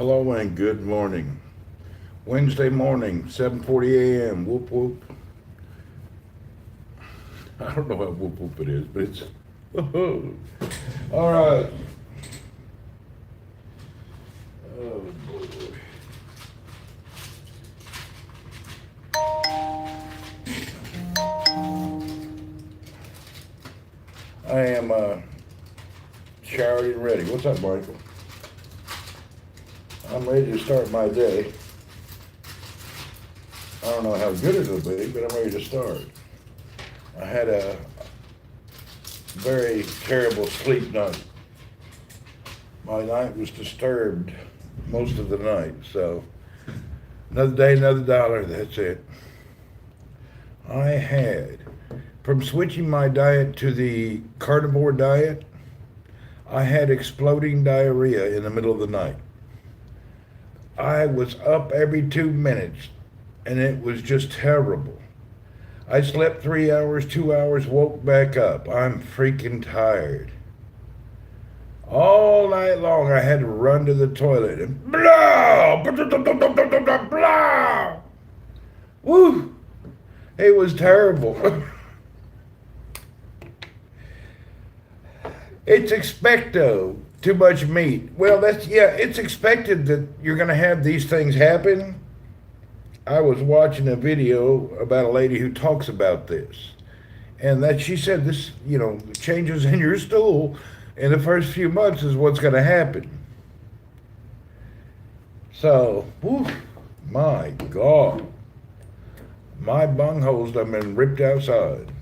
Hello and good morning. Wednesday morning, 7:40 a.m. Whoop whoop. I don't know how whoop whoop it is, but it's all right. Oh boy. I am showered and ready. What's up, Michael? I'm ready to start my day. I don't know how good it'll be, but I'm ready to start. I had a very terrible sleep night. My night was disturbed most of the night, so another day, another dollar, that's it. I had, from switching my diet to the carnivore diet, I had exploding diarrhea in the middle of the night. I was up every 2 minutes, and it was just terrible. I slept 3 hours, 2 hours, woke back up. I'm freaking tired. All night long, I had to run to the toilet and blah, blah, blah. Woo! It was terrible. It's expecto. Too much meat. Well, it's expected that you're going to have these things happen. I was watching a video about a lady who talks about this, and that she said this, changes in your stool in the first few months is what's going to happen. So, whew, my God, my bungholes have been ripped outside.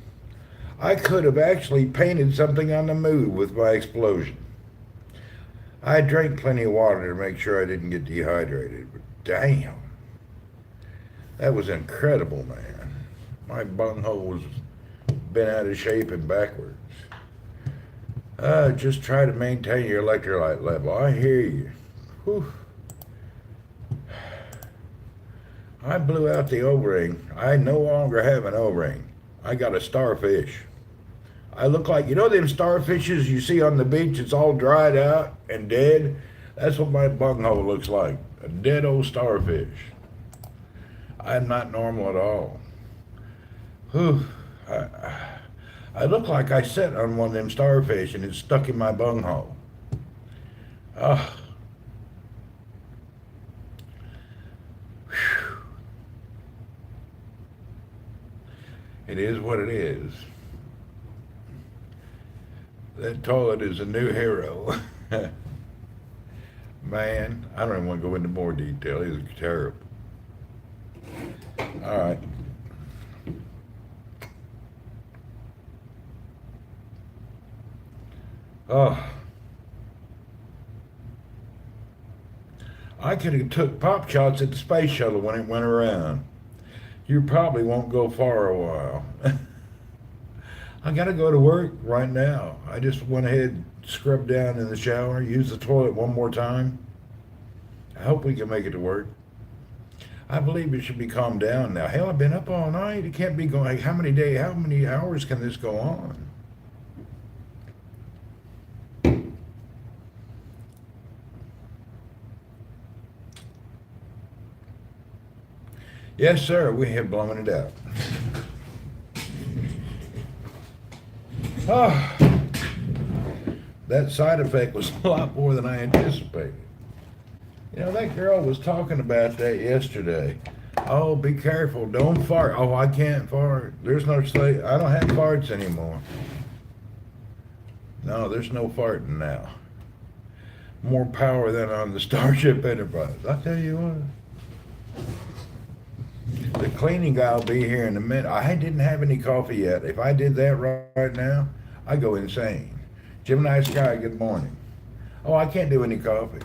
I could have actually painted something on the mood with my explosion. I drank plenty of water to make sure I didn't get dehydrated, but damn, that was incredible, man. My bunghole was bent out of shape and backwards. Just try to maintain your electrolyte level. I hear you. Whew. I blew out the O-ring. I no longer have an O-ring. I got a starfish. I look like, them starfishes you see on the beach, it's all dried out and dead? That's what my bunghole looks like, a dead old starfish. I'm not normal at all. Whew. I look like I sat on one of them starfish and it's stuck in my bunghole. Ah. It is what it is. That toilet is a new hero. Man, I don't even want to go into more detail. It's terrible. All right. Oh. I could have took pop shots at the space shuttle when it went around. You probably won't go far a while. I gotta go to work right now. I just went ahead, scrubbed down in the shower, used the toilet one more time. I hope we can make it to work. I believe it should be calmed down now. Hell, I've been up all night. It can't be going, how many hours can this go on? Yes, sir, we have blown it out. Oh, that side effect was a lot more than I anticipated. That girl was talking about that yesterday. Oh, be careful, don't fart. Oh, I can't fart. There's no say, I don't have farts anymore. No, there's no farting now. More power than on the Starship Enterprise. I tell you what. The cleaning guy will be here in a minute. I didn't have any coffee yet. If I did that right now, I go insane. Gemini Sky, good morning. Oh, I can't do any coffee.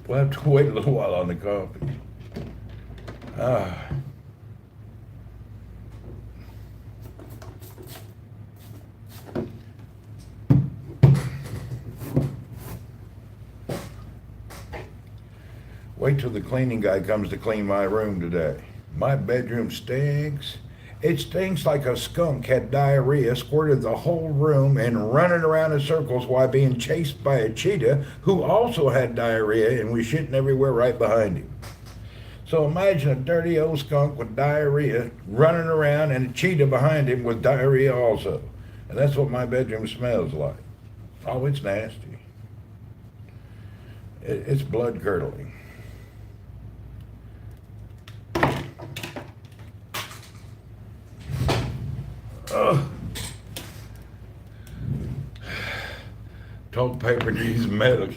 We'll have to wait a little while on the coffee. Wait till the cleaning guy comes to clean my room today. My bedroom stinks, It stinks like a skunk had diarrhea, squirted the whole room, and running around in circles while being chased by a cheetah who also had diarrhea and was shitting everywhere right behind him. So imagine a dirty old skunk with diarrhea running around and a cheetah behind him with diarrhea also. And that's what my bedroom smells like. Oh, it's nasty. It's blood curdling. Toilet paper needs metal.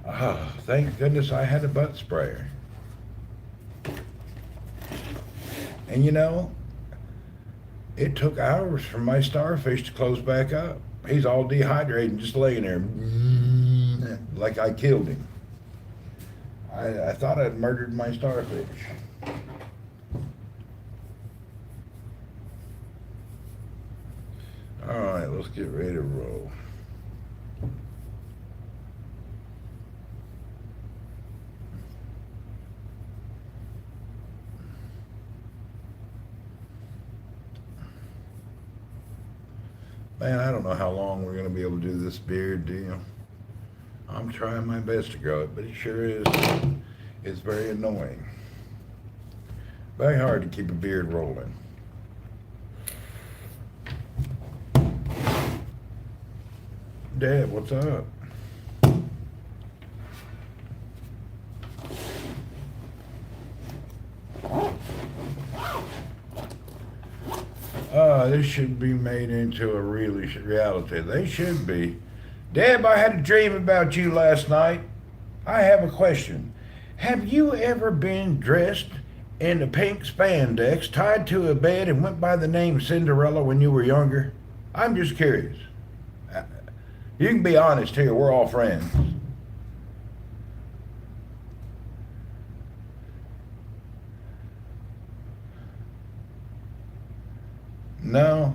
Oh, thank goodness I had a butt sprayer. And you know, it took hours for my starfish to close back up. He's all dehydrated, just laying there like I killed him. I thought I'd murdered my starfish. All right, let's get ready to roll. Man, I don't know how long we're going to be able to do this beard deal. I'm trying my best to grow it, but it sure is. It's very annoying. Very hard to keep a beard rolling. Dad, what's up? This should be made into a reality. They should be. Deb, I had a dream about you last night. I have a question. Have you ever been dressed in a pink spandex, tied to a bed, and went by the name Cinderella when you were younger? I'm just curious. You can be honest here. We're all friends. No,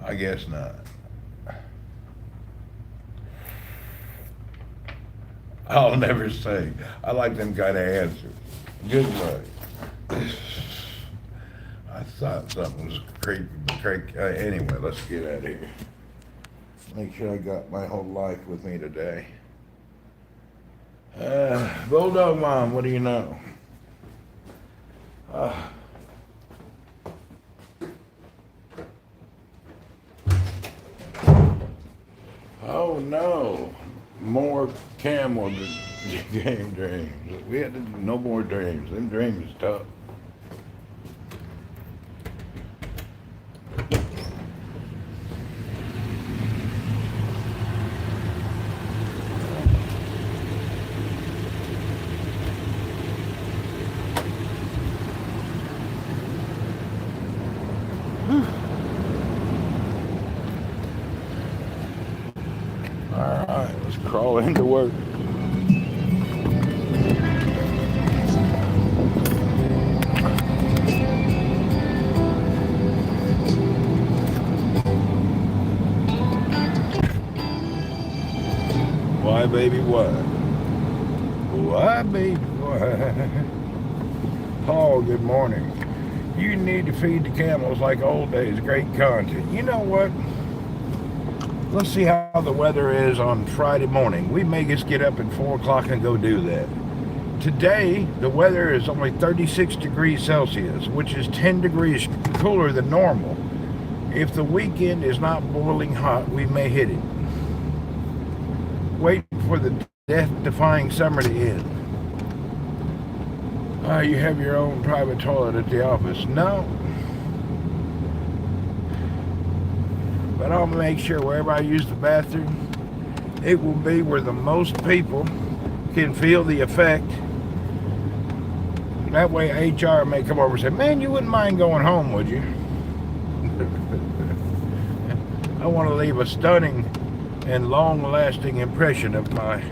I guess not. I'll never say. I like them kind of answers. Good luck. I thought something was creepy, but anyway, let's get out of here. Make sure I got my whole life with me today. Bulldog Mom, what do you know? Oh no, more camel game dreams. We had to do no more dreams. Them dreams is tough. All right, let's crawl into work. Why, baby, why? Why, baby, why? Paul, good morning. You need to feed the camels like old days. Great content. You know what? Let's see how the weather is on Friday morning. We may just get up at 4 o'clock and go do that. Today, the weather is only 36 degrees Celsius, which is 10 degrees cooler than normal. If the weekend is not boiling hot, we may hit it. Wait for the death-defying summer to end. You have your own private toilet at the office. No. But I'll make sure wherever I use the bathroom, it will be where the most people can feel the effect. That way HR may come over and say, man, you wouldn't mind going home, would you? I want to leave a stunning and long-lasting impression of my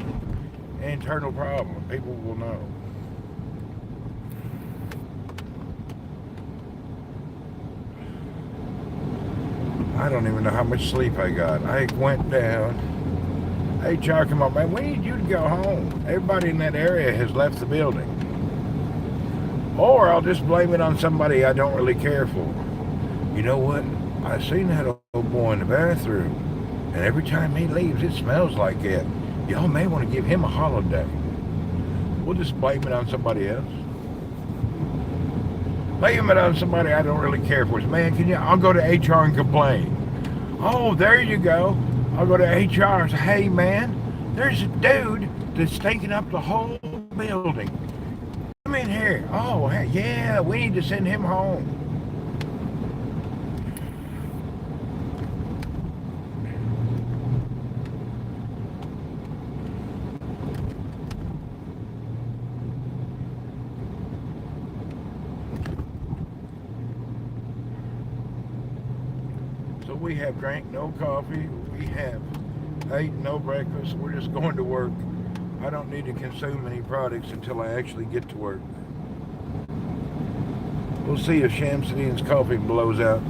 internal problem. People will know. I don't even know how much sleep I got. I went down. HR come up, man, we need you to go home. Everybody in that area has left the building. Or I'll just blame it on somebody I don't really care for. You know what? I seen that old boy in the bathroom, and every time he leaves, it smells like it. Y'all may want to give him a holiday. We'll just blame it on somebody else. Blame it on somebody I don't really care for. Man, I'll go to HR and complain. Oh, there you go. I'll go to HR and say, hey man, there's a dude that's taking up the whole building. Come in here. Oh, hey, yeah, we need to send him home. So we have drank no coffee. We have ate no breakfast. We're just going to work. I don't need to consume any products until I actually get to work. We'll see if Shamsuddin's coffee blows out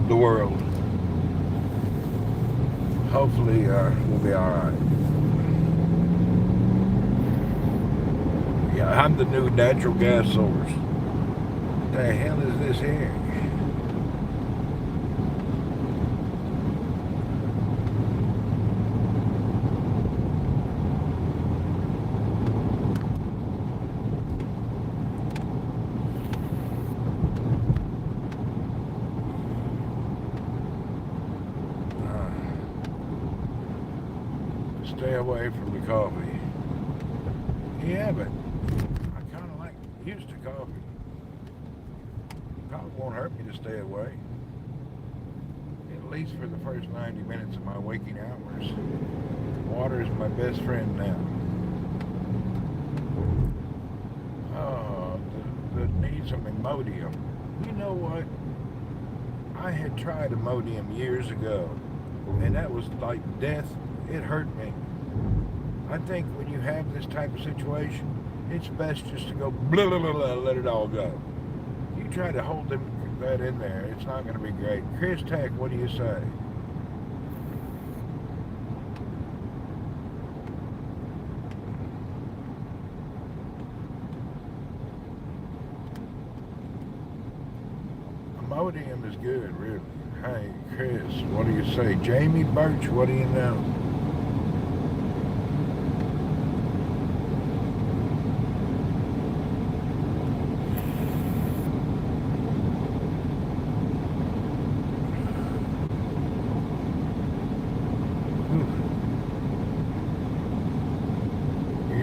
the world. Hopefully, we'll be all right. Yeah, I'm the new natural gas source. What the hell is this here? Stay away from the coffee. Yeah, but I kind of like used to coffee. Probably won't hurt me to stay away. At least for the first 90 minutes of my waking hours. Water is my best friend now. Oh, the need some Imodium. You know what? I had tried Imodium years ago, and that was like death. It hurt me. I think when you have this type of situation, it's best just to go blah, blah, blah, blah, let it all go. You try to hold that in there, it's not going to be great. Chris Tech, what do you say? Imodium is good, really. Hey, Chris, what do you say? Jamie Birch, what do you know?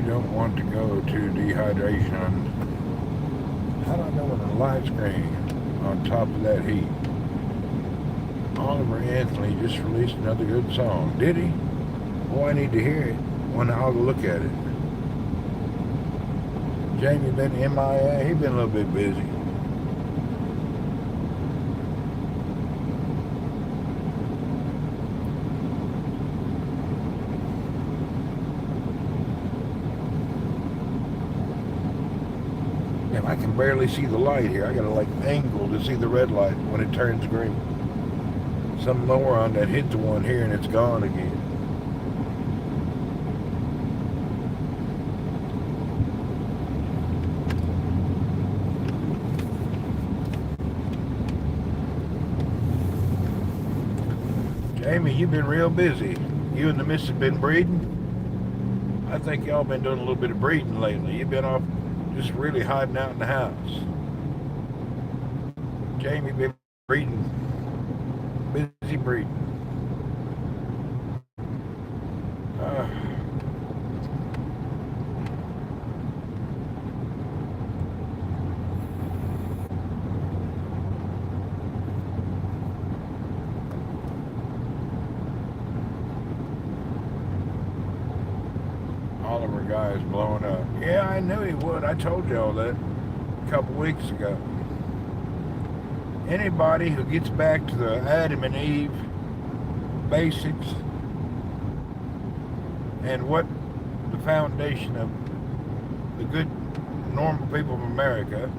Don't want to go to dehydration. I don't know when the light screen on top of that heat. Oliver Anthony just released another good song. Did he? Boy, I need to hear it when I'll look at it. Jamie been MIA. He been a little bit busy. I can barely see the light here. I gotta like angle to see the red light when it turns green. Some moron that hit the one here and it's gone again. Jamie, you've been real busy. You and the missus been breeding? I think y'all been doing a little bit of breeding lately. You've been off just really hiding out in the house. Jamie been breeding. Busy breeding. Oliver guy is blowing up. Yeah, I knew he would. I told y'all that a couple weeks ago. Anybody who gets back to the Adam and Eve basics and what the foundation of the good, normal people of America,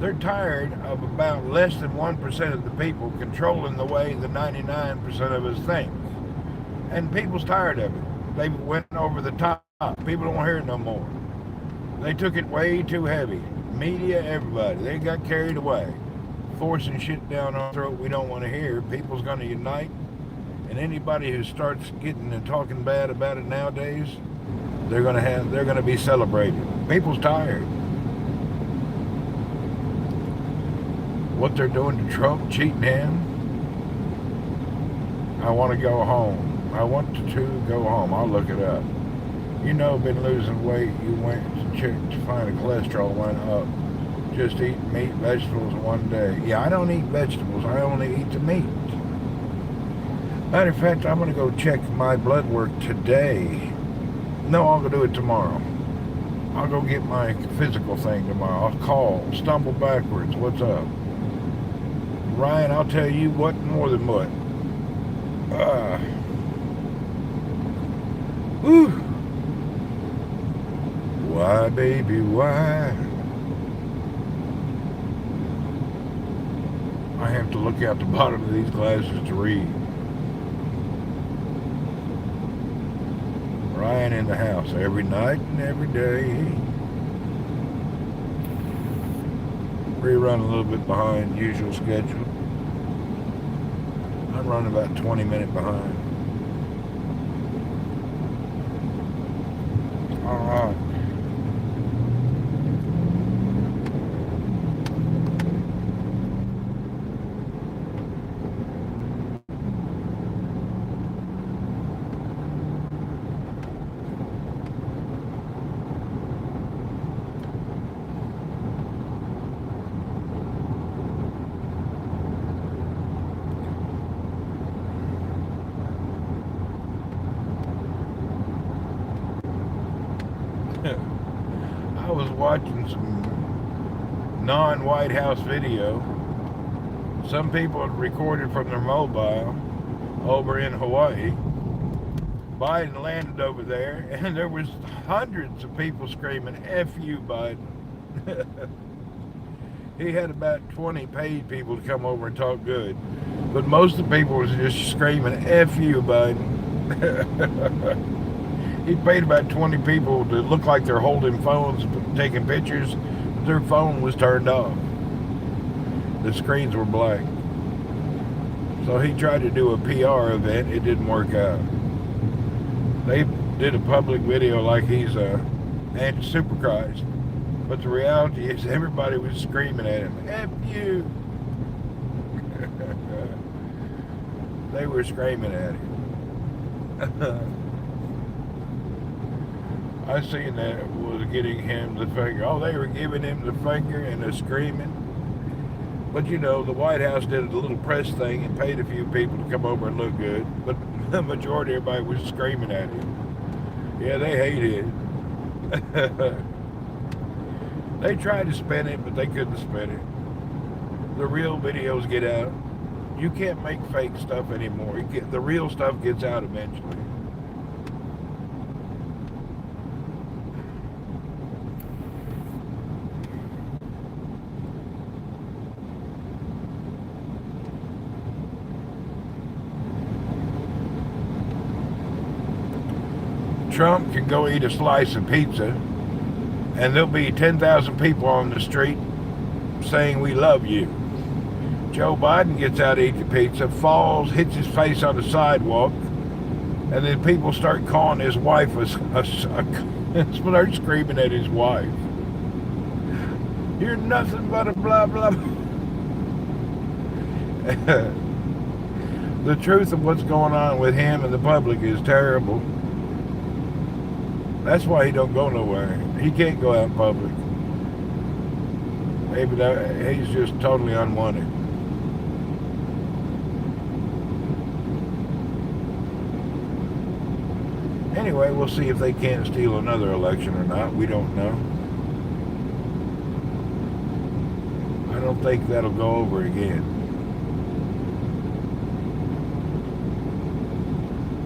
they're tired of about less than 1% of the people controlling the way the 99% of us think. And people's tired of it. They went over the top. People don't hear it no more. They took it way too heavy. media, everybody. They got carried away, forcing shit down our throat we don't want to hear. People's going to unite, and anybody who starts getting and talking bad about it nowadays, they're going to be celebrated. People's tired. What they're doing to Trump, cheating him. I want to go home. I want to go home. I'll look it up. You know, been losing weight. You went to check to find a cholesterol went up. Just eat meat, vegetables one day. Yeah, I don't eat vegetables. I only eat the meat. Matter of fact, I'm going to go check my blood work today. No, I'll go do it tomorrow. I'll go get my physical thing tomorrow. I'll call, stumble backwards. What's up? Ryan, I'll tell you what more than what. Whew. Why, baby, why? I have to look out the bottom of these glasses to read. Ryan in the house every night and every day. Rerun a little bit behind usual schedule. I'm running about 20 minutes behind. All right. I was watching some non-White House video. Some people had recorded from their mobile over in Hawaii. Biden landed over there, and there was hundreds of people screaming, "F you, Biden." He had about 20 paid people to come over and talk good, but most of the people was just screaming, "F you, Biden." He paid about 20 people to look like they're holding phones, taking pictures. Their phone was turned off. The screens were black. So he tried to do a PR event. It didn't work out. They did a public video like he's a anti-superchrist. But the reality is everybody was screaming at him, "F you." They were screaming at him. I seen that was getting him the finger. Oh, they were giving him the finger and the screaming. But you know, the White House did a little press thing and paid a few people to come over and look good. But the majority of everybody was screaming at him. Yeah, they hated it. They tried to spin it, but they couldn't spin it. The real videos get out. You can't make fake stuff anymore. The real stuff gets out eventually. Trump can go eat a slice of pizza, and there'll be 10,000 people on the street saying we love you. Joe Biden gets out to eat the pizza, falls, hits his face on the sidewalk, and then people start calling his wife start screaming at his wife. "You're nothing but a blah blah." The truth of what's going on with him and the public is terrible. That's why he don't go nowhere. He can't go out in public. Maybe he's just totally unwanted. Anyway, we'll see if they can't steal another election or not. We don't know. I don't think that'll go over again.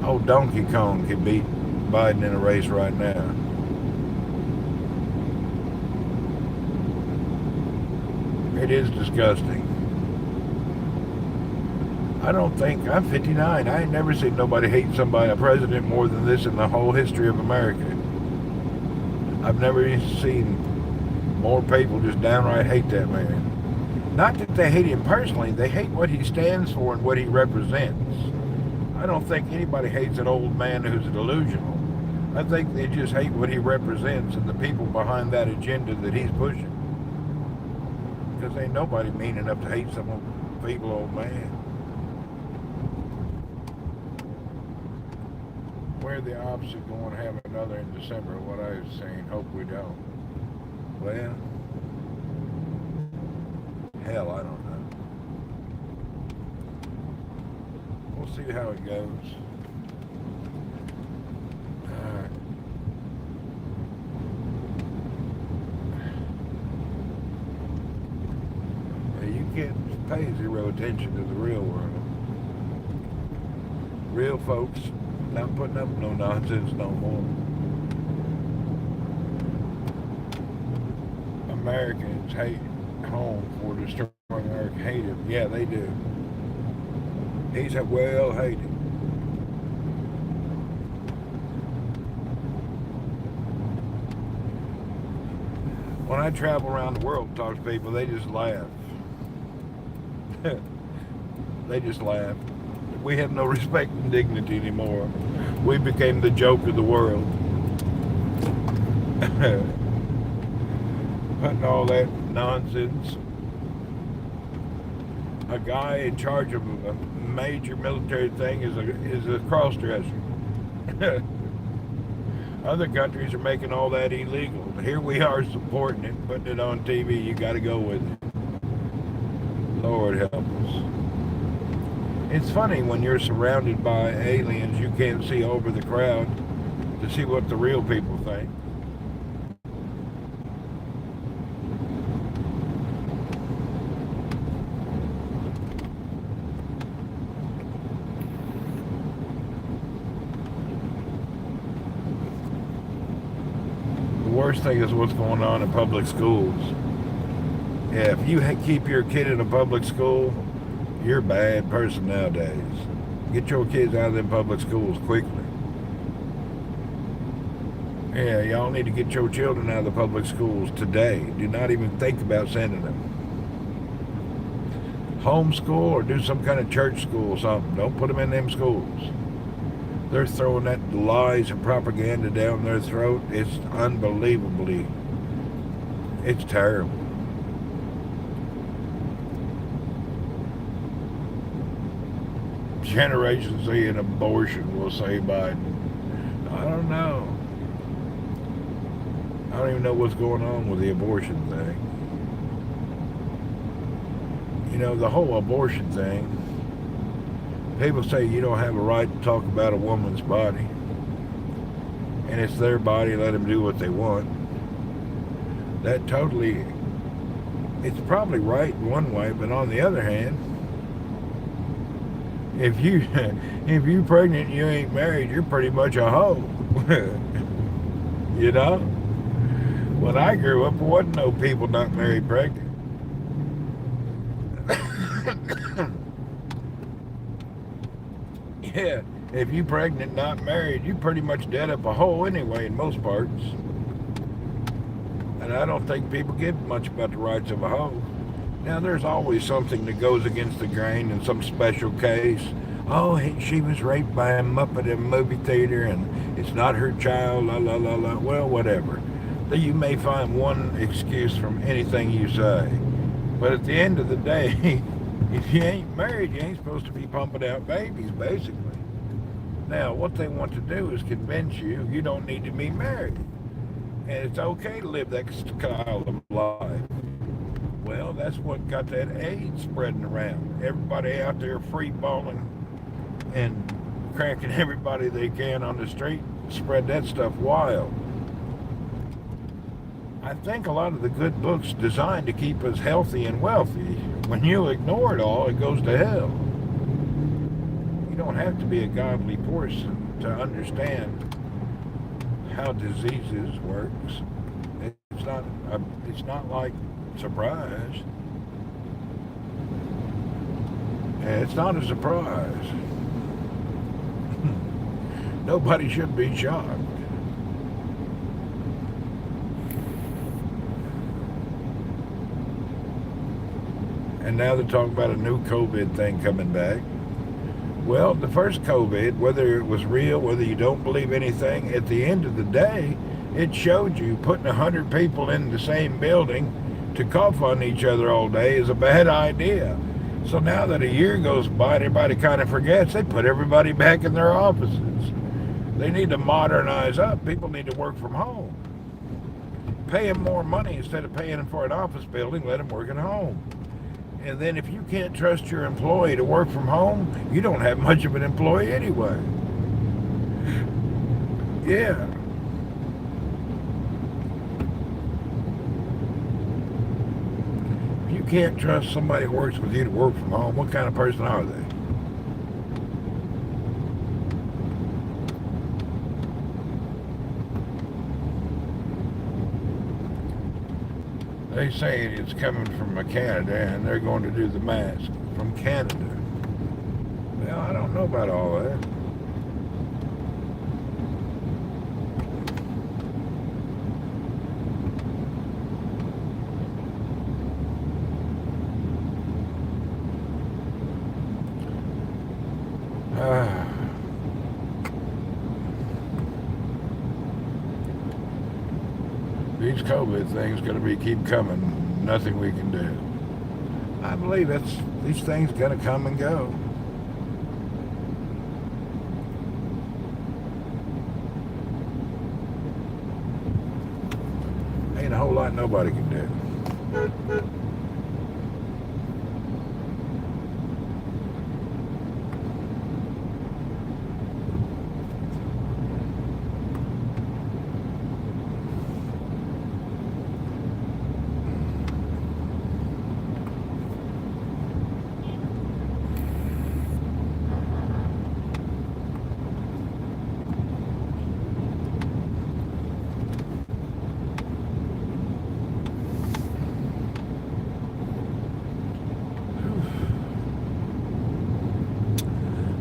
Oh, Donkey Kong can beat Biden in a race right now. It is disgusting. I don't think, I'm 59, I ain't never seen nobody hate somebody, a president, more than this in the whole history of America. I've never seen More people just downright hate that man. Not that they hate him personally, they hate what he stands for and what he represents. I don't think anybody hates an old man who's delusional. I think they just hate what he represents and the people behind that agenda that he's pushing. Because ain't nobody mean enough to hate some feeble old man. We're the opposite going to have another in December, what I was saying. Hope we don't. Well, hell, I don't know. We'll see how it goes. You can't pay zero attention to the real world. Real folks not putting up no nonsense no more. Americans hate home for destroying America. Hate him. Yeah, they do. He's a well hated. When I travel around the world and talk to people, they just laugh. They just laugh. We have no respect and dignity anymore. We became the joke of the world. Putting all that nonsense. A guy in charge of a major military thing is a cross-dresser. Other countries are making all that illegal. Here we are supporting it, putting it on TV. You got to go with it. Lord help us. It's funny when you're surrounded by aliens, you can't see over the crowd to see what the real people think. The worst thing is what's going on in public schools. Yeah, if you keep your kid in a public school, you're a bad person nowadays. Get your kids out of them public schools quickly. Yeah, y'all need to get your children out of the public schools today. Do not even think about sending them. Homeschool or do some kind of church school or something. Don't put them in them schools. They're throwing that lies and propaganda down their throat. It's unbelievably, it's terrible. Generation Z and abortion will say Biden. I don't know. I don't even know what's going on with the abortion thing. You know, the whole abortion thing, people say you don't have a right to talk about a woman's body. And it's their body, let them do what they want. That totally, it's probably right in one way, but on the other hand, if you're pregnant and you ain't married, you're pretty much a hoe. You know? When I grew up, there wasn't no people not married pregnant. Yeah, if you pregnant not married, you pretty much dead up a hole anyway in most parts. And I don't think people give much about the rights of a hoe. Now, there's always something that goes against the grain in some special case. Oh, she was raped by a Muppet in a movie theater and it's not her child, la, la, la, la. Well, whatever. You may find one excuse from anything you say. But at the end of the day, if you ain't married, you ain't supposed to be pumping out babies, basically. Now, what they want to do is convince you you don't need to be married. And it's okay to live that style of life. Well, that's what got that AIDS spreading around. Everybody out there free balling and cracking everybody they can on the street, spread that stuff wild. I think a lot of the good books designed to keep us healthy and wealthy. When you ignore it all, it goes to hell. You don't have to be a godly person to understand how diseases works. It's not like surprise. It's not a surprise. Nobody should be shocked. And now they're talking about a new COVID thing coming back. Well, the first COVID, whether it was real, whether you don't believe anything, at the end of the day, it showed you putting 100 people in the same building to cough on each other all day is a bad idea. So now that a year goes by and everybody kind of forgets, they put everybody back in their offices. They need to modernize up. People need to work from home. Pay them more money instead of paying them for an office building, let them work at home. And then if you can't trust your employee to work from home, you don't have much of an employee anyway. Yeah. If you can't trust somebody who works with you to work from home, what kind of person are they? They say it's coming from Canada and they're going to do the mask from Canada. Well, I don't know about all that. These COVID things going to keep coming. Nothing we can do. I believe these things going to come and go. Ain't a whole lot nobody can do.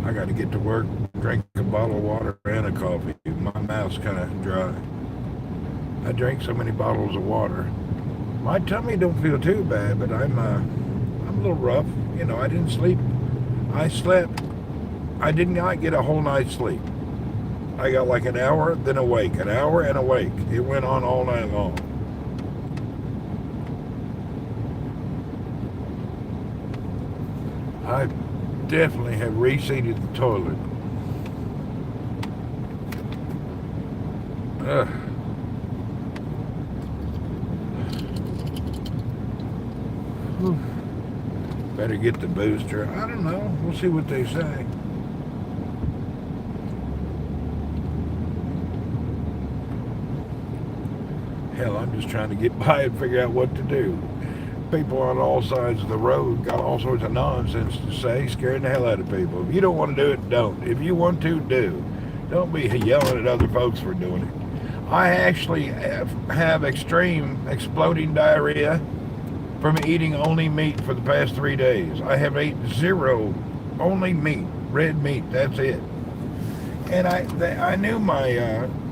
I got to get to work, drink a bottle of water and a coffee. My mouth's kind of dry. I drink so many bottles of water. My tummy don't feel too bad, but I'm a little rough. You know, I didn't sleep. I slept. I did not get a whole night's sleep. I got like an hour, then awake, an hour and awake. It went on all night long. I definitely have reseated the toilet. Ugh. Better get the booster. I don't know. We'll see what they say. Hell, I'm just trying to get by and figure out what to do. People on all sides of the road got all sorts of nonsense to say, scaring the hell out of people. If you don't want to do it, don't. If you want to, do. Don't be yelling at other folks for doing it. I actually have extreme exploding diarrhea from eating only meat for the past 3 days. I have ate zero, only meat, red meat, that's it. And I knew my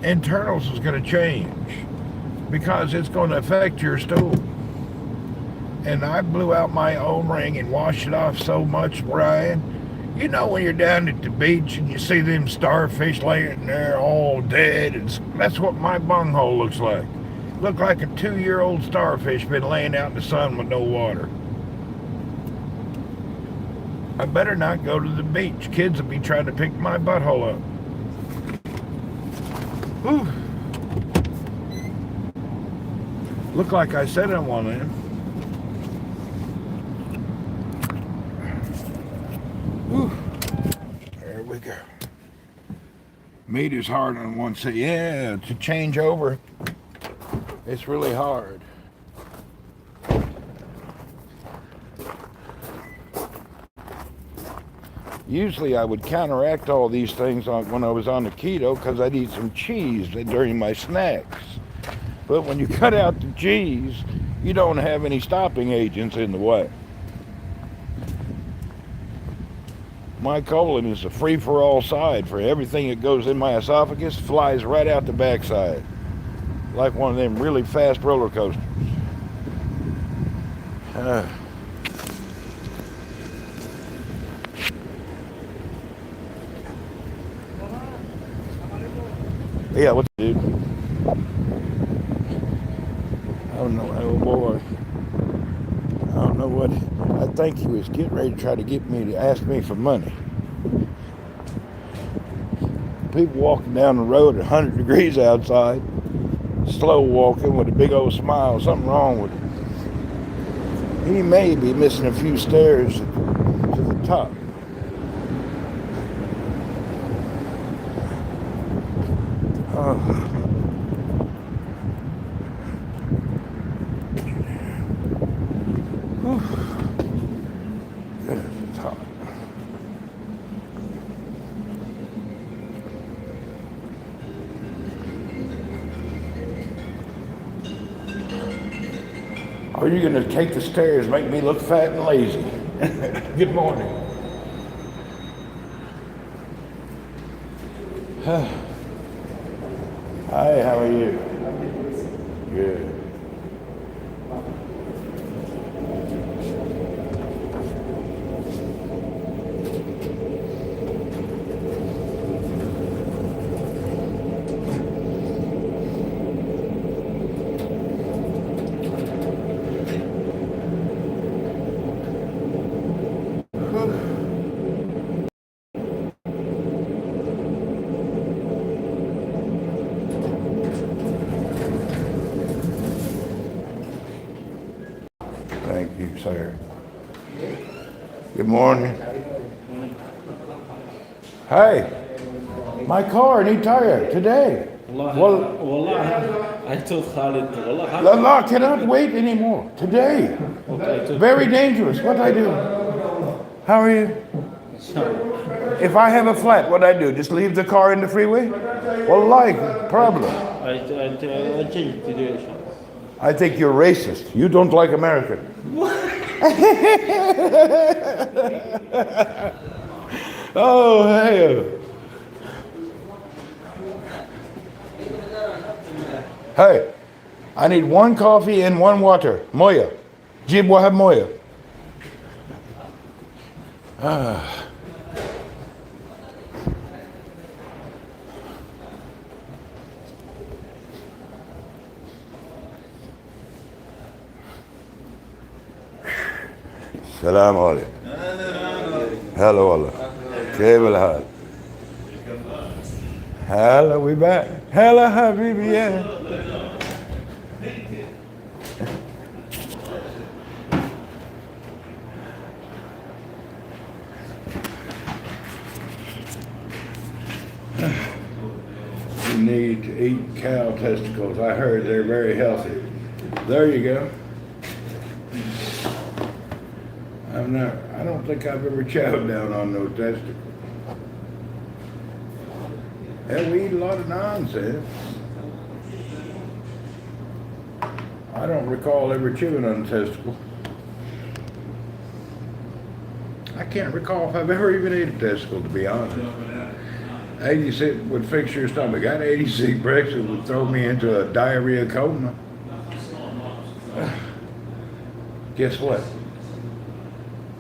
internals was going to change because it's going to affect your stool. And I blew out my O-ring and washed it off so much, Brian. You know when you're down at the beach and you see them starfish laying there all dead? That's what my bunghole looks like. Look like a 2-year-old starfish been laying out in the sun with no water. I better not go to the beach. Kids will be trying to pick my butthole up. Whew. Look like I said on one end. Whew. There we go. Meat is hard on one side. Yeah, to change over, it's really hard. Usually I would counteract all these things when I was on the keto because I'd eat some cheese during my snacks. But when you cut out the cheese, you don't have any stopping agents in the way. My colon is a free-for-all side for everything that goes in my esophagus, flies right out the backside. Like one of them really fast roller coasters. Yeah, what's dude? I don't know. Oh boy. I don't know what. I think he was getting ready to try to get me to ask me for money. People walking down the road at 100 degrees outside, slow walking with a big old smile. Something wrong with him. He may be missing a few stairs to the top. Oh. Goodness, it's hot. Are you going to take the stairs, make me look fat and lazy? Good morning. Hi, how are you? Good. Thank you, sir. Good morning. Hey, my car need tire today. Wallah, I told Khalid, Wallah, Allah cannot wait anymore. Today. Very dangerous. What I do? How are you? If I have a flat, what I do? Just leave the car in the freeway? Well, like, problem. I changed the direction. I think you're racist. You don't like American. Oh, hey. Hey, I need one coffee and one water. Moya. Jib wahab moya. السلام عليكم. هلا والله. كيف الحال؟ هلا we back. هلا حبيبي yeah. You need to eat cow testicles. I heard they're very healthy. There you go. I don't think I've ever chowed down on no testicles. Hell, we eat a lot of nonsense. I don't recall ever chewing on a testicle. I can't recall if I've ever even ate a testicle, to be honest. 86 would fix your stomach. That 86 breakfast would throw me into a diarrhea coma. Guess what?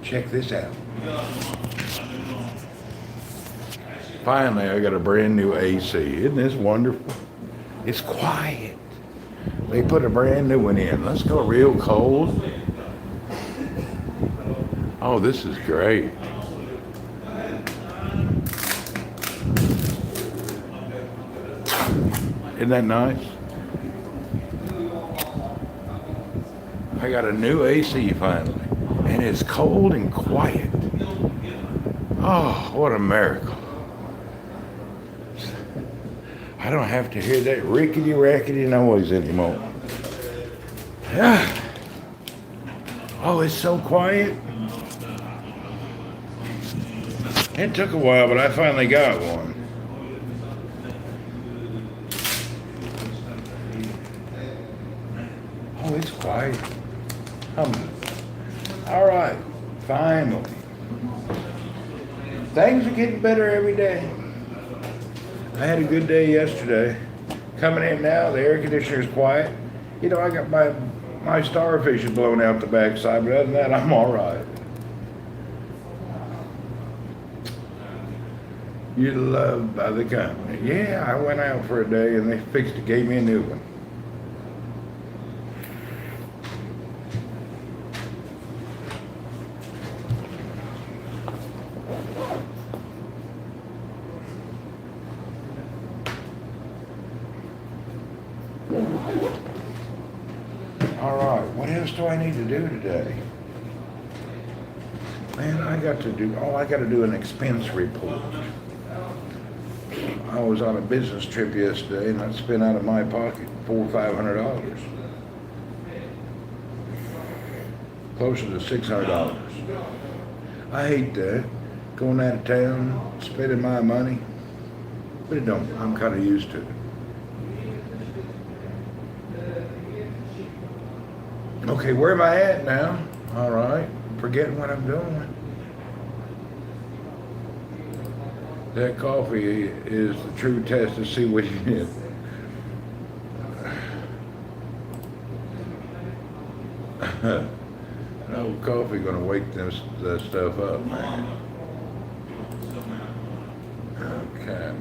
Check this out. Finally, I got a brand new AC. Isn't this wonderful? It's quiet. They put a brand new one in. Let's go real cold. Oh, this is great. Isn't that nice? I got a new AC finally. And it's cold and quiet. Oh, what a miracle. I don't have to hear that rickety-rackety noise anymore. Oh, it's so quiet. It took a while, but I finally got one. Oh, it's quiet. All right, finally. Things are getting better every day. I had a good day yesterday. Coming in now, the air conditioner's quiet. You know, I got my starfish is blown out the backside, but other than that, I'm all right. You're loved by the company. Yeah, I went out for a day and they fixed it, gave me a new one. All right, what else do I need to do today? Man, I got to do an expense report. I was on a business trip yesterday and I spent out of my pocket $400 or $500. Closer to $600. I hate that. Going out of town, spending my money. But it don't, I'm kind of used to it. Okay, where am I at now? All right, forgetting what I'm doing. That coffee is the true test to see what you did. No coffee gonna wake that stuff up, man. Okay.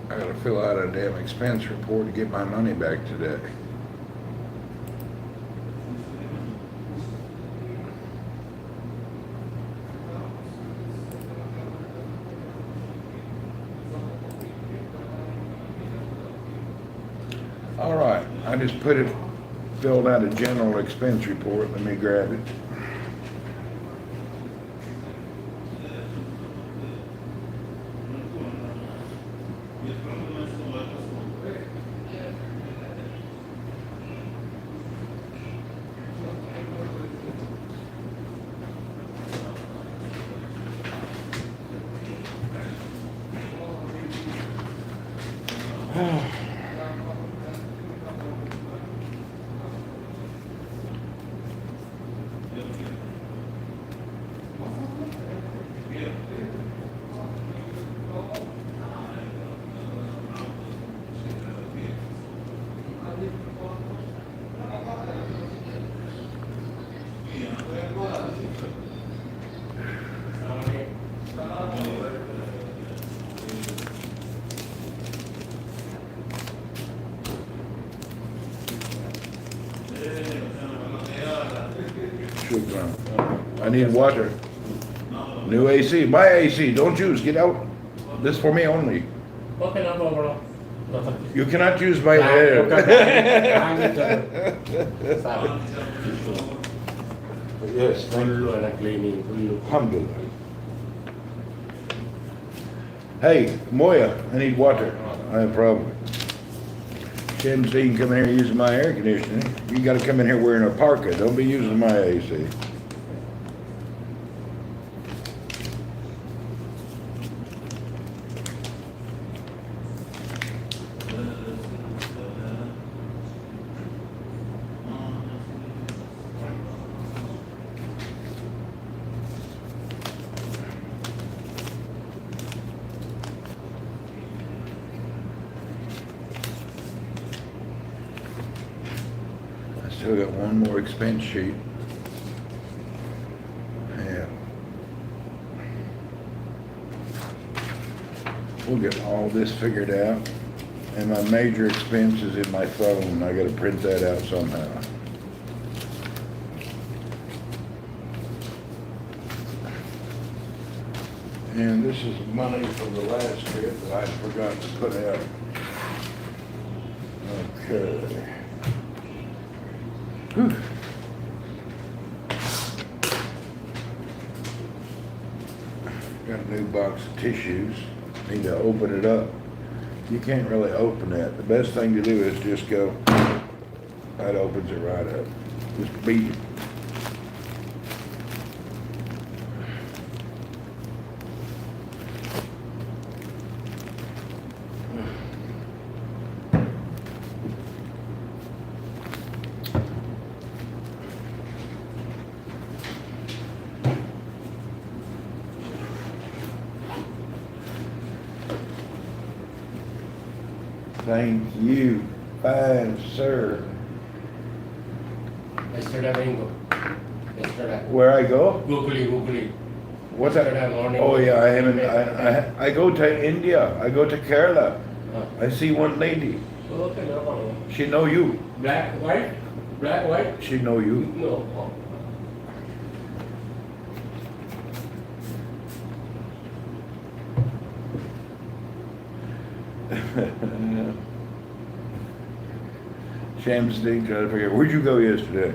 I gotta fill out a damn expense report to get my money back today. All right, I just filled out a general expense report. Let me grab it. I need water. New AC. My AC. Don't use. Get out. This for me only. Okay, no problem. You cannot use my air. Yes, thank you. Alhamdulillah. Hey, Moya, I need water. I have a problem. Shouldn't see you come in here using my air conditioning. You gotta come in here wearing a parka. Don't be using my AC. Still got one more expense sheet. Yeah. We'll get all this figured out. And my major expense is in my phone. I gotta print that out somehow. And this is money from the last trip that I forgot to put out. Okay. Whew. Got a new box of tissues. Need to open it up. You can't really open that. The best thing to do is just go. That opens it right up. Just beat it. Thank you. Fine, sir. Yesterday bingo. Yesterday. Where I go? Googly. What's that? Yesterday morning. Oh yeah, I haven't. I go to India. I go to Kerala. I see one lady. Okay, no problem. She know you. Black, white? Black, white? She know you. No. Shamstein trying to figure out, where'd you go yesterday?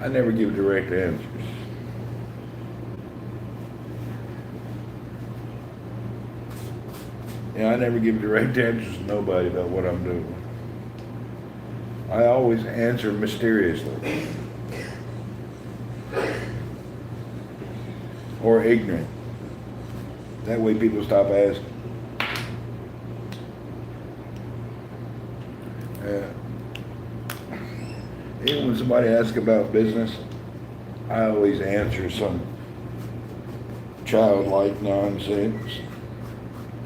I never give direct answers. Yeah, I never give direct answers to nobody about what I'm doing. I always answer mysteriously. Or ignorant. That way people stop asking. Even when somebody asks about business, I always answer some childlike nonsense.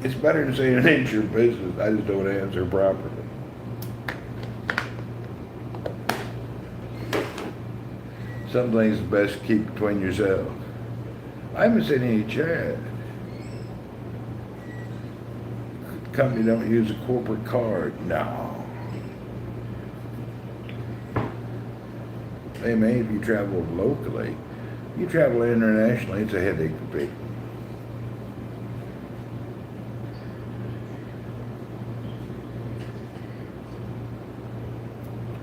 It's better to say it ain't your business. I just don't answer properly. Some things is best to keep between yourself. I haven't seen any Chad. The company don't use a corporate card. No. They may if you travel locally. You travel internationally, it's a headache for people.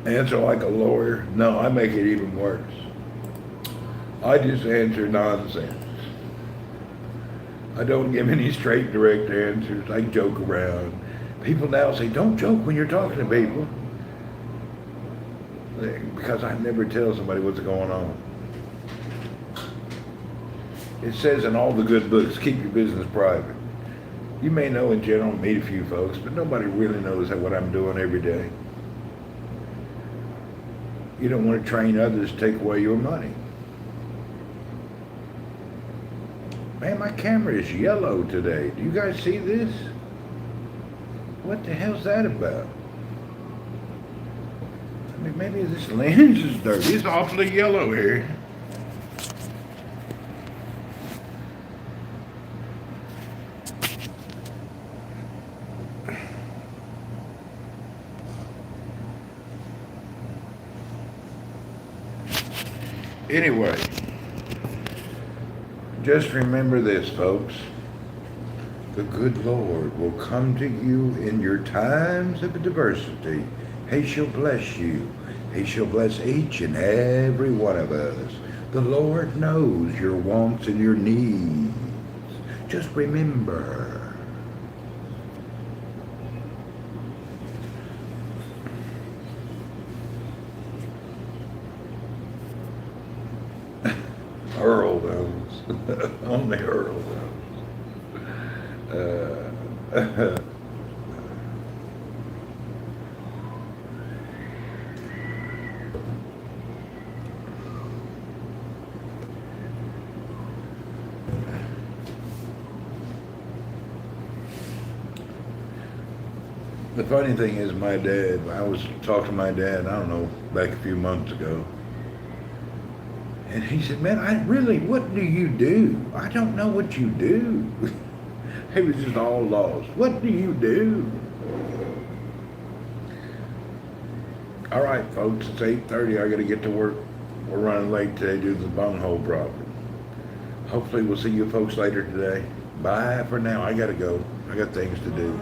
Answer like a lawyer? No, I make it even worse. I just answer nonsense. I don't give any straight, direct answers. I joke around. People now say, don't joke when you're talking to people. Because I never tell somebody what's going on. It says in all the good books, keep your business private. You may know in general, meet a few folks, but nobody really knows what I'm doing every day. You don't want to train others to take away your money. Man, my camera is yellow today. Do you guys see this? What the hell's that about? I mean, maybe this lens is dirty. It's awfully yellow here. Anyway, just remember this, folks. The good Lord will come to you in your times of adversity. He shall bless you. He shall bless each and every one of us. The Lord knows your wants and your needs. Just remember. Earl knows. Only Earl knows. The funny thing is my dad, I was talking to my dad, I don't know, back a few months ago. And he said, man, what do you do? I don't know what you do. He was just all lost. What do you do? All right, folks, it's 8:30. I got to get to work. We're running late today due to the bunghole problem. Hopefully we'll see you folks later today. Bye for now. I got to go. I got things to do.